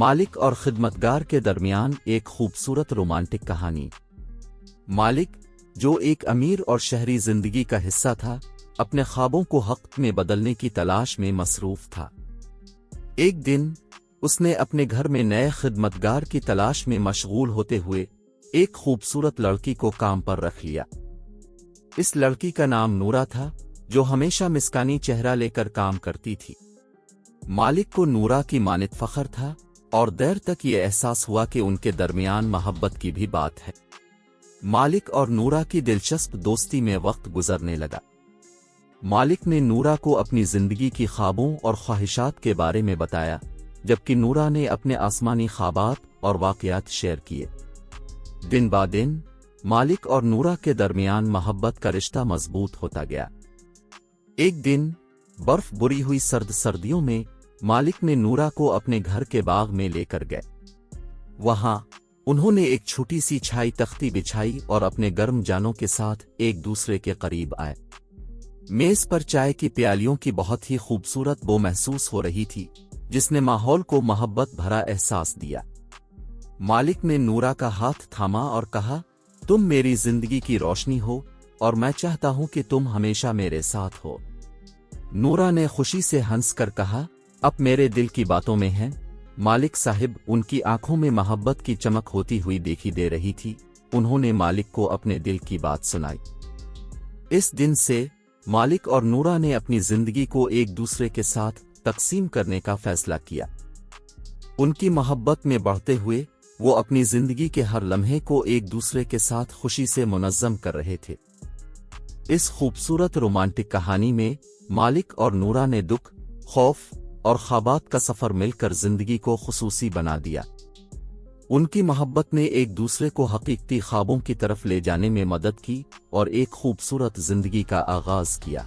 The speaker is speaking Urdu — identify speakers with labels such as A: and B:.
A: مالک اور خدمتگار کے درمیان ایک خوبصورت رومانٹک کہانی۔ مالک، جو ایک امیر اور شہری زندگی کا حصہ تھا، اپنے خوابوں کو حق میں بدلنے کی تلاش میں مصروف تھا۔ ایک دن اس نے اپنے گھر میں نئے خدمتگار کی تلاش میں مشغول ہوتے ہوئے ایک خوبصورت لڑکی کو کام پر رکھ لیا۔ اس لڑکی کا نام نورا تھا، جو ہمیشہ مسکانی چہرہ لے کر کام کرتی تھی۔ مالک کو نورا کی مانند فخر تھا، اور دیر تک یہ احساس ہوا کہ ان کے درمیان محبت کی بھی بات ہے۔ مالک اور نورا کی دلچسپ دوستی میں وقت گزرنے لگا۔ مالک نے نورا کو اپنی زندگی کی خوابوں اور خواہشات کے بارے میں بتایا، جبکہ نورا نے اپنے آسمانی خوابات اور واقعات شیئر کیے۔ دن با دن مالک اور نورا کے درمیان محبت کا رشتہ مضبوط ہوتا گیا۔ ایک دن برف بری ہوئی سردیوں میں مالک نے نورا کو اپنے گھر کے باغ میں لے کر گئے۔ وہاں انہوں نے ایک چھوٹی سی چھائی تختی بچھائی اور اپنے گرم جانوں کے ساتھ ایک دوسرے کے قریب آئے۔ میز پر چائے کی پیالیوں کی بہت ہی خوبصورت بو محسوس ہو رہی تھی، جس نے ماحول کو محبت بھرا احساس دیا۔ مالک نے نورا کا ہاتھ تھاما اور کہا، تم میری زندگی کی روشنی ہو اور میں چاہتا ہوں کہ تم ہمیشہ میرے ساتھ ہو۔ نورا نے خوشی سے ہنس کر کہا، اب میرے دل کی باتوں میں ہیں۔ مالک صاحب، ان کی آنکھوں میں محبت کی چمک ہوتی ہوئی دیکھی دے رہی تھی۔ انہوں نے مالک کو اپنے دل کی بات سنائی۔ اس دن سے مالک اور نورا نے اپنی زندگی کو ایک دوسرے کے ساتھ تقسیم کرنے کا فیصلہ کیا۔ ان کی محبت میں بڑھتے ہوئے وہ اپنی زندگی کے ہر لمحے کو ایک دوسرے کے ساتھ خوشی سے منظم کر رہے تھے۔ اس خوبصورت رومانٹک کہانی میں مالک اور نورا نے دکھ، خوف اور خوابات کا سفر مل کر زندگی کو خصوصی بنا دیا۔ ان کی محبت نے ایک دوسرے کو حقیقی خوابوں کی طرف لے جانے میں مدد کی اور ایک خوبصورت زندگی کا آغاز کیا۔